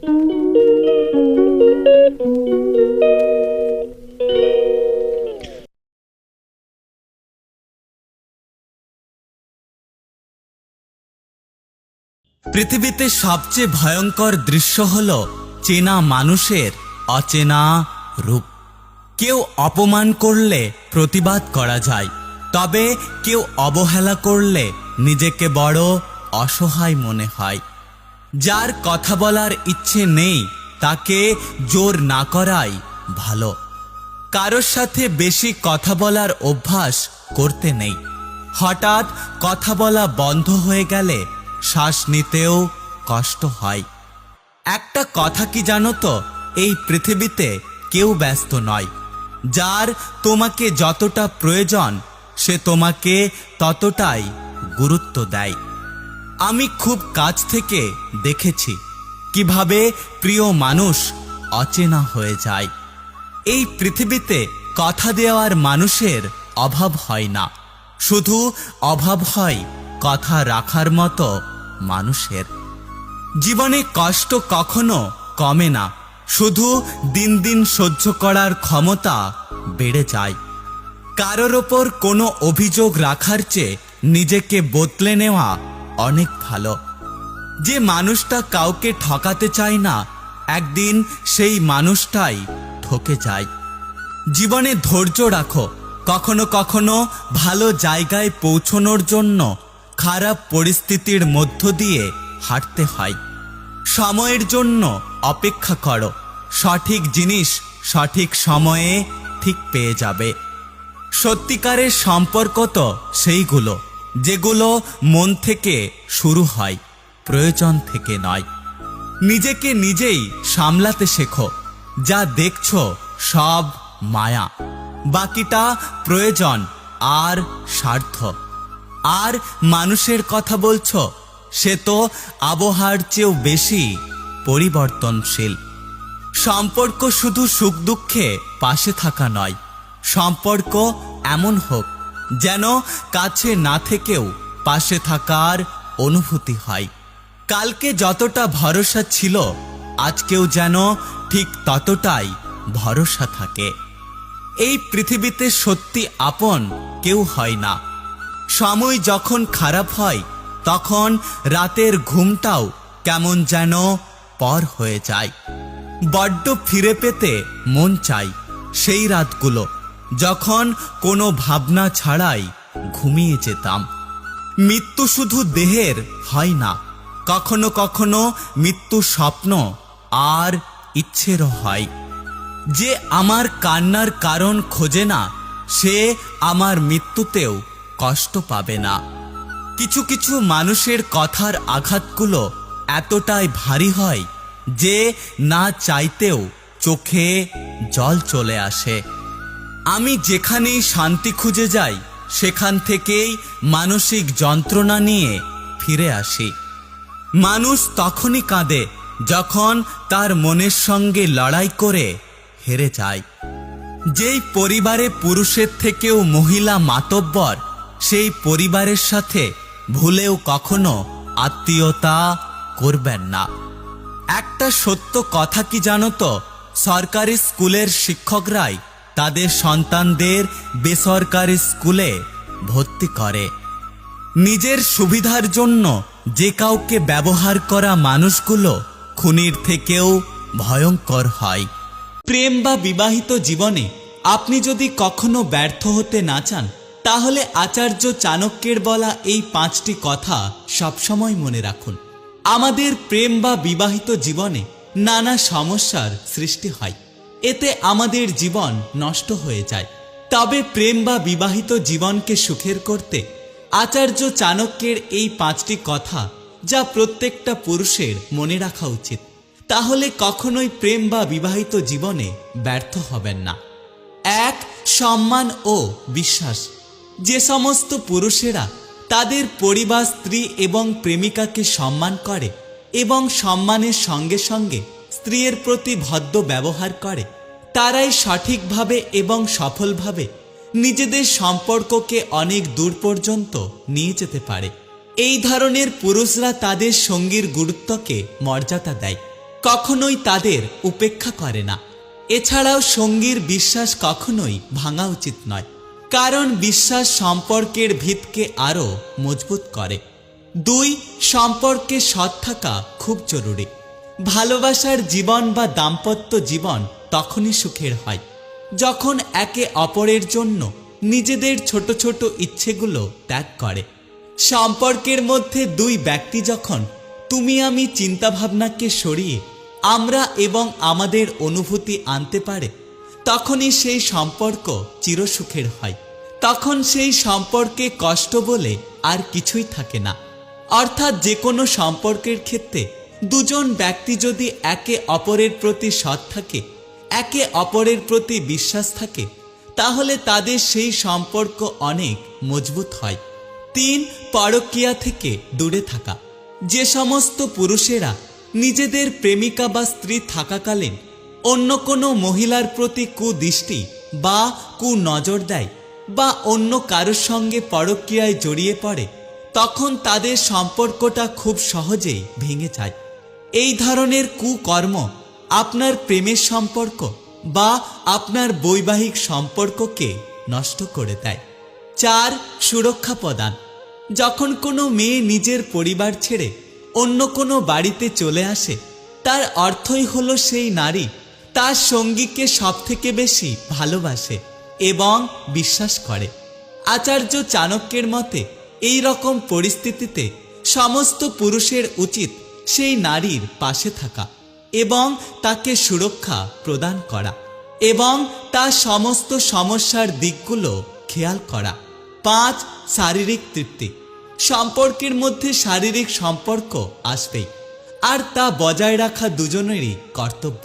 পৃথিবীতে সবচেয়ে ভয়ঙ্কর দৃশ্য হল চেনা মানুষের অচেনা রূপ। কেউ অপমান করলে প্রতিবাদ করা যায়, তবে কেউ অবহেলা করলে নিজেকে বড় অসহায় মনে হয়। যার কথা বলার ইচ্ছে নেই তাকে জোর না করাই ভালো। কারোর সাথে বেশি কথা বলার অভ্যাস করতে নেই। হঠাৎ কথা বলা বন্ধ হয়ে গেলে শ্বাস নিতেও কষ্ট হয়। একটা কথা কি জানো তো, এই পৃথিবীতে কেউ ব্যস্ত নয়। যার তোমাকে যতটা প্রয়োজন সে তোমাকে ততটাই গুরুত্ব দেয়। আমি খুব কাছ থেকে দেখেছি কিভাবে প্রিয় মানুষ অচেনা হয়ে যায়। এই পৃথিবীতে কথা দেওয়ার মানুষের অভাব হয় না, শুধু অভাব হয় কথা রাখার মতো মানুষের। জীবনে কষ্ট কখনো কমে না, শুধু দিন দিন সহ্য করার ক্ষমতা বেড়ে যায়। কারোর ওপর কোনো অভিযোগ রাখার চেয়ে নিজেকে বদলে নেওয়া অনেক ভালো। যে মানুষটা কাউকে ঠকাতে চায় না, একদিন সেই মানুষটাই ঠকে যায়। জীবনে ধৈর্য রাখো। কখনো কখনো ভালো জায়গায় পৌঁছানোর জন্য খারাপ পরিস্থিতির মধ্য দিয়ে হাঁটতে হয়। সময়ের জন্য অপেক্ষা করো, সঠিক জিনিস সঠিক সময়ে ঠিক পেয়ে যাবে। সত্যিকারের সম্পর্ক তো সেইগুলো যেগুলো মন থেকে শুরু হয়, প্রয়োজন থেকে নয়। নিজেকে নিজেই সামলাতে শেখো। যা দেখছো সব মায়া, বাকিটা প্রয়োজন আর স্বার্থ। আর মানুষের কথা বলছো, সে তো আবহাওয়ার চেয়েও বেশি পরিবর্তনশীল। সম্পর্ক শুধু সুখ দুঃখে পাশে থাকা নয়, সম্পর্ক এমন হোক যেন কাছে না থেকেও পাশে থাকার অনুভূতি হয়। কালকে যতটা ভরসা ছিল আজকেও যেন ঠিক ততটাই ভরসা থাকে। এই পৃথিবীতে সত্যি আপন কেউ হয় না। সময় যখন খারাপ হয় তখন রাতের ঘুমটাও কেমন যেন পর হয়ে যায়। বড্ড ফিরে পেতে মন চাই সেই রাতগুলো যখন কোনো ভাবনা ছাড়াই ঘুমিয়ে যেতাম। মৃত্যু শুধু দেহের হয় না, কখনো কখনো মৃত্যু স্বপ্ন আর ইচ্ছেরও হয়। যে আমার কান্নার কারণ খোঁজে না, সে আমার মৃত্যুতেও কষ্ট পাবে না। কিছু কিছু মানুষের কথার আঘাতগুলো এতটাই ভারী হয় যে না চাইতেও চোখে জল চলে আসে। আমি যেখানেই শান্তি খুঁজে যাই সেখান থেকেই মানসিক যন্ত্রণা নিয়ে ফিরে আসি। মানুষ তখনই কাঁদে যখন তার মনের সঙ্গে লড়াই করে হেরে যায়। যেই পরিবারে পুরুষের থেকেও মহিলা মাতব্বর, সেই পরিবারের সাথে ভুলেও কখনো আত্মীয়তা করবেন না। একটা সত্য কথা কি জানো তো, সরকারি স্কুলের শিক্ষকরাই তাদের সন্তানদের বেসরকারি স্কুলে ভর্তি করে। নিজের সুবিধার জন্য যে কাউকে ব্যবহার করা মানুষগুলো খুনির থেকেও ভয়ঙ্কর হয়। প্রেম বা বিবাহিত জীবনে আপনি যদি কখনো ব্যর্থ হতে না চান, তাহলে আচার্য চাণক্যের বলা এই 5টি কথা সবসময় মনে রাখুন। আমাদের প্রেম বা বিবাহিত জীবনে নানা সমস্যার সৃষ্টি হয়, এতে আমাদের জীবন নষ্ট হয়ে যায়। তবে প্রেম বা বিবাহিত জীবনকে সুখের করতে আচার্য চাণক্যের এই 5টি কথা যা প্রত্যেকটা পুরুষের মনে রাখা উচিত, তাহলে কখনোই প্রেম বা বিবাহিত জীবনে ব্যর্থ হবেন না। 1. সম্মান ও বিশ্বাস। যে সমস্ত পুরুষেরা তাদের পরিবার, স্ত্রী এবং প্রেমিকাকে সম্মান করে এবং সম্মানের সঙ্গে সঙ্গে স্ত্রীর প্রতি ভদ্র ব্যবহার করে, তারাই সঠিকভাবে এবং সফলভাবে নিজেদের সম্পর্ককে অনেক দূর পর্যন্ত নিয়ে যেতে পারে। এই ধরনের পুরুষরা তাদের সঙ্গীর গুরুত্বকে মর্যাদা দেয় কখনোই তাদের উপেক্ষা করে না। এছাড়াও সঙ্গীর বিশ্বাস কখনোই ভাঙা উচিত নয়, কারণ বিশ্বাস সম্পর্কের ভিতকে আরও মজবুত করে। 2. সম্পর্কে সৎ থাকা খুব জরুরি। ভালোবাসার জীবন বা দাম্পত্য জীবন তখনই সুখের হয় যখন একে অপরের জন্য নিজেদের ছোট ছোট ইচ্ছেগুলো ত্যাগ করে। সম্পর্কের মধ্যে 2 ব্যক্তি যখন তুমি আমি চিন্তাভাবনাকে সরিয়ে আমরা এবং আমাদের অনুভূতি আনতে পারে, তখনই সেই সম্পর্ক চিরসুখের হয়। তখন সেই সম্পর্কে কষ্ট বলে আর কিছুই থাকে না। অর্থাৎ যে কোনো সম্পর্কের ক্ষেত্রে 2জন ব্যক্তি যদি একে অপরের প্রতি সৎ থাকে, একে অপরের প্রতি বিশ্বাস থাকে, তাহলে তাদের সেই সম্পর্ক অনেক মজবুত হয়। 3. পরকীয়া থেকে দূরে থাকা। যে সমস্ত পুরুষেরা নিজেদের প্রেমিকা বা স্ত্রী থাকাকালীন অন্য কোনো মহিলার প্রতি কুদৃষ্টি বা কুনজর দেয় বা অন্য কারোর সঙ্গে পরকীয়ায় জড়িয়ে পড়ে, তখন তাদের সম্পর্কটা খুব সহজেই ভেঙে যায়। এই ধরনের কুকর্ম আপনার প্রেমের সম্পর্ক বা আপনার বৈবাহিক সম্পর্ককে নষ্ট করে দেয়। 4. সুরক্ষা প্রদান। যখন কোনো মেয়ে নিজের পরিবার ছেড়ে অন্য কোনো বাড়িতে চলে আসে, তার অর্থই হলো সেই নারী তার সঙ্গীকে সবথেকে বেশি ভালোবাসে এবং বিশ্বাস করে। আচার্য চাণক্যের মতে এই রকম পরিস্থিতিতে সমস্ত পুরুষের উচিত সেই নারীর পাশে থাকা এবং তাকে সুরক্ষা প্রদান করা এবং তার সমস্ত সমস্যার দিকগুলো খেয়াল করা। 5. শারীরিক তৃপ্তি। সম্পর্কের মধ্যে শারীরিক সম্পর্ক আসবেই, আর তা বজায় রাখা দুজনেরই কর্তব্য।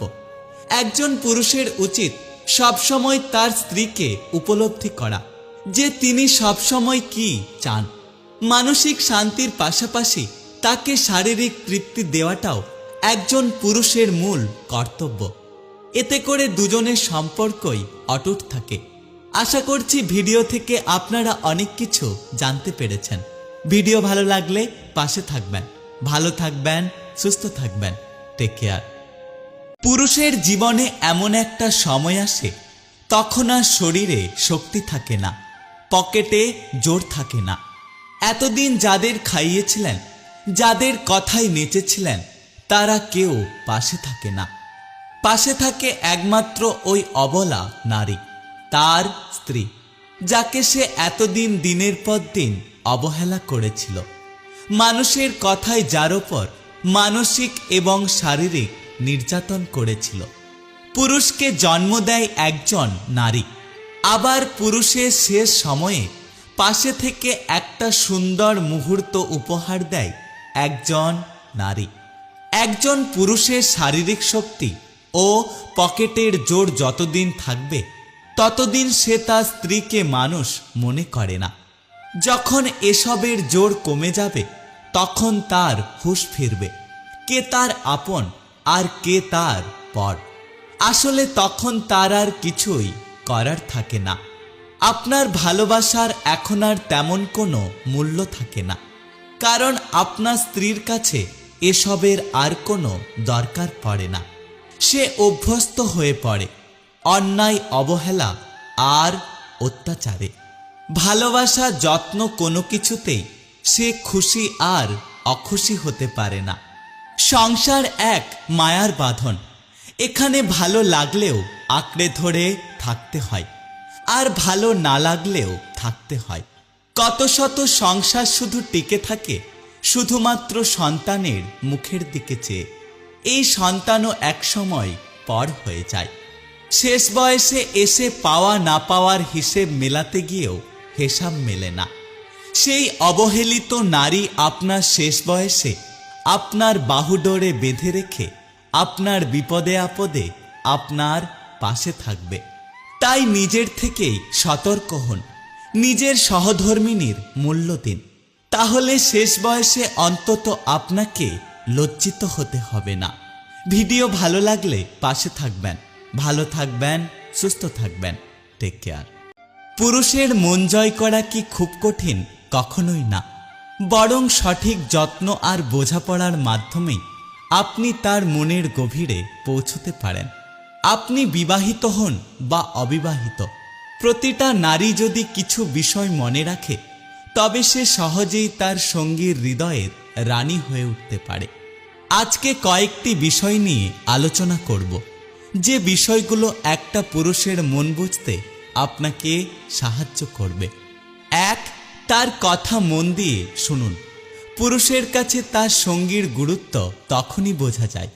একজন পুরুষের উচিত সবসময় তার স্ত্রীকে উপলব্ধি করা যে তিনি সবসময় কি চান। মানসিক শান্তির পাশাপাশি তাকে শারীরিক তৃপ্তি দেওয়াটাও একজন পুরুষের মূল কর্তব্য। এতে করে দুজনের সম্পর্কই অটুট থাকে। আশা করছি ভিডিও থেকে আপনারা অনেক কিছু জানতে পেরেছেন। ভিডিও ভালো লাগলে পাশে থাকবেন। ভালো থাকবেন, সুস্থ থাকবেন। Take care. পুরুষের জীবনে এমন একটা সময় আসে তখন আর শরীরে শক্তি থাকে না, পকেটে জোর থাকে না। এতদিন যাদের খাইয়েছিলেন, যাদের কথায় নেচেছিলেন, তারা কেউ পাশে থাকে না। পাশে থাকে একমাত্র ওই অবলা নারী, তার স্ত্রী, যাকে সে এতদিন দিনের পর দিন অবহেলা করেছিল। মানুষের কথায় যার ওপর মানসিক এবং শারীরিক নির্যাতন করেছিল। পুরুষকে জন্ম দেয় একজন নারী, আবার পুরুষের শেষ সময়ে পাশে থেকে একটা সুন্দর মুহূর্ত উপহার দেয় একজন নারী। একজন পুরুষের শারীরিক শক্তি ও পকেটের জোর যতদিন থাকবে, ততদিন সে তার স্ত্রীকে মানুষ মনে করে না। যখন এসবের জোর কমে যাবে, তখন তার হুঁশ ফিরবে, কে তার আপন আর কে তার পর। আসলে তখন তার আর কিছুই করার থাকে না। আপনার ভালোবাসার এখন আর তেমন কোনো মূল্য থাকে না, কারণ আপনার স্ত্রীর কাছে এসবের আর কোনো দরকার পড়ে না। সে অভ্যস্ত হয়ে পড়ে অন্যায়, অবহেলা আর অত্যাচারে। ভালোবাসা, যত্ন কোনো কিছুতেই সে খুশি আর অখুশি হতে পারে না। সংসার এক মায়ার বাঁধন। এখানে ভালো লাগলেও আঁকড়ে ধরে থাকতে হয়, আর ভালো না লাগলেও থাকতে হয়। কত শত সংসার শুধু টিকে থাকে শুধুমাত্র সন্তানের মুখের দিকে চেয়ে। এই সন্তানও একসময় পর হয়ে যায়। শেষ বয়সে এসে পাওয়া না পাওয়ার হিসেব মেলাতে গিয়েও হিসাব মেলে না। সেই অবহেলিত নারী আপনার শেষ বয়সে আপনার বাহুডোরে বেঁধে রেখে আপনার বিপদে আপদে আপনার পাশে থাকবে। তাই নিজের থেকেই সতর্ক হন, নিজের সহধর্মিনীর মূল্য দিন। তাহলে শেষ বয়সে অন্তত আপনাকে লজ্জিত হতে হবে না। ভিডিও ভালো লাগলে পাশে থাকবেন। ভালো থাকবেন, সুস্থ থাকবেন। Take care. পুরুষের মন জয় করা কি খুব কঠিন? কখনোই না। বরং সঠিক যত্ন আর বোঝাপড়ার মাধ্যমেই আপনি তার মনের গভীরে পৌঁছতে পারেন। আপনি বিবাহিত হন বা অবিবাহিত, প্রতিটা নারী যদি কিছু বিষয় মনে রাখে তবে সে সহজেই তার সঙ্গীর হৃদয়ের রানী হয়ে উঠতে পারে। আজকে কয়েকটি বিষয় নিয়ে আলোচনা করব, যে বিষয়গুলো একটা পুরুষের মন বুঝতে আপনাকে সাহায্য করবে। 1. তার কথা মন দিয়ে শুনুন। পুরুষের কাছে তার সঙ্গীর গুরুত্ব তখনই বোঝা যায়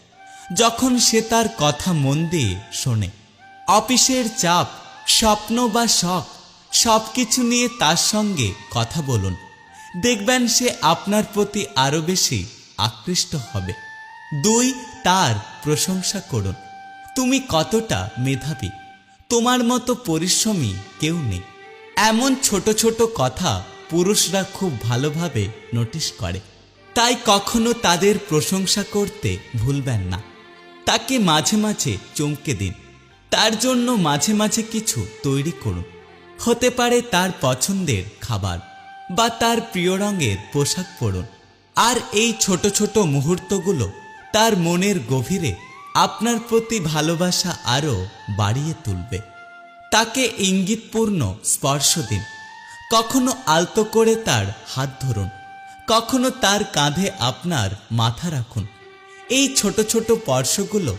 যখন সে তার কথা মন দিয়ে শোনে। অফিসের চাপ, স্বপ্ন বা শখ সবকিছু নিয়ে তার সঙ্গে কথা বলুন, দেখবেন সে আপনার প্রতি আরো বেশি আকৃষ্ট হবে। 2. তার প্রশংসা করুন। তুমি কতটা মেধাবী, তোমার মতো পরিশ্রমী কেউ নেই। এমন ছোট ছোট কথা পুরুষরা খুব ভালোভাবে নোটিশ করে, তাই কখনো তাদের প্রশংসা করতে ভুলবেন না। তাকে মাঝে মাঝে চমকে দিন, তার জন্য মাঝে মাঝে কিছু তৈরি করুন। হতে পারে তার পছন্দের খাবার বা তার প্রিয় রঙের পোশাক পরুন। আর এই ছোট ছোট মুহূর্তগুলো তার মনের গভীরে আপনার প্রতি ভালোবাসা আরও বাড়িয়ে তুলবে। তাকে ইঙ্গিতপূর্ণ স্পর্শ দিন। কখনো আলতো করে তার হাত ধরুন, কখনো তার কাঁধে আপনার মাথা রাখুন। এই ছোট ছোট স্পর্শগুলো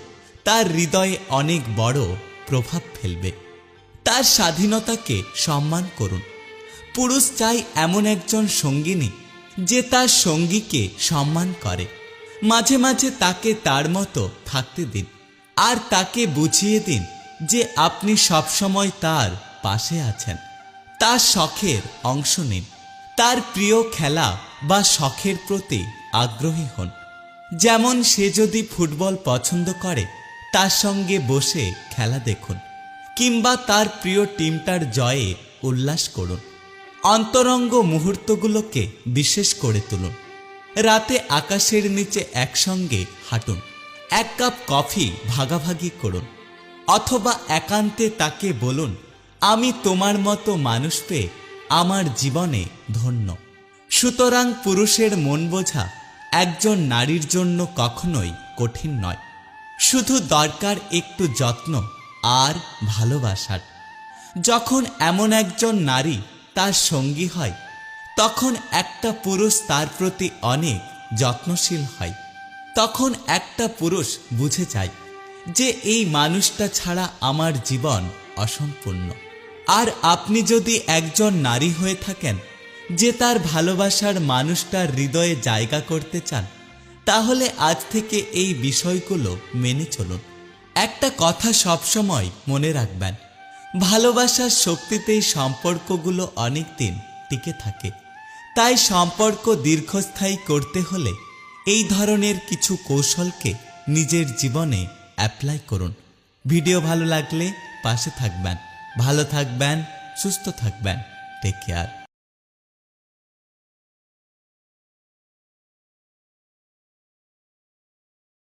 তার হৃদয়ে অনেক বড় প্রভাব ফেলবে। তার স্বাধীনতাকে সম্মান করুন। পুরুষ চাই এমন একজন সঙ্গিনী যে তার সঙ্গীকে সম্মান করে। মাঝে মাঝে তাকে তার মতো থাকতে দিন, আর তাকে বুঝিয়ে দিন যে আপনি সবসময় তার পাশে আছেন। তার শখের অংশ নিন, তার প্রিয় খেলা বা শখের প্রতি আগ্রহী হন। যেমন সে যদি ফুটবল পছন্দ করে, তার সঙ্গে বসে খেলা দেখুন, কিংবা তার প্রিয় টিমটার জয়ে উল্লাস করুন। অন্তরঙ্গ মুহূর্তগুলোকে বিশেষ করে তুলুন। রাতে আকাশের নিচে একসঙ্গে হাঁটুন, 1 কাপ কফি ভাগাভাগি করুন, অথবা একান্তে তাকে বলুন, আমি তোমার মতো মানুষ পেয়ে আমার জীবনে ধন্য। সুতরাং পুরুষের মন বোঝা একজন নারীর জন্য কখনোই কঠিন নয়, শুধু দরকার একটু যত্ন আর ভালোবাসার। যখন এমন একজন নারী তার সঙ্গী হয়, তখন একটা পুরুষ তার প্রতি অনেক যত্নশীল হয়। তখন একটা পুরুষ বুঝে যায় যে এই মানুষটা ছাড়া আমার জীবন অসম্পূর্ণ। আর আপনি যদি একজন নারী হয়ে থাকেন যে তার ভালোবাসার মানুষটার হৃদয়ে জায়গা করতে চান, তাহলে আজ থেকে এই বিষয়গুলো মেনে চলুন। একটা কথা সবসময় মনে রাখবেন, ভালোবাসার শক্তিতেই সম্পর্কগুলো অনেক দিন টিকে থাকে। তাই সম্পর্ক দীর্ঘস্থায়ী করতে হলে এই ধরনের কিছু কৌশলকে নিজের জীবনে অ্যাপ্লাই করুন। ভিডিও ভালো লাগলে পাশে থাকবেন। ভালো থাকবেন, সুস্থ থাকবেন। Take care.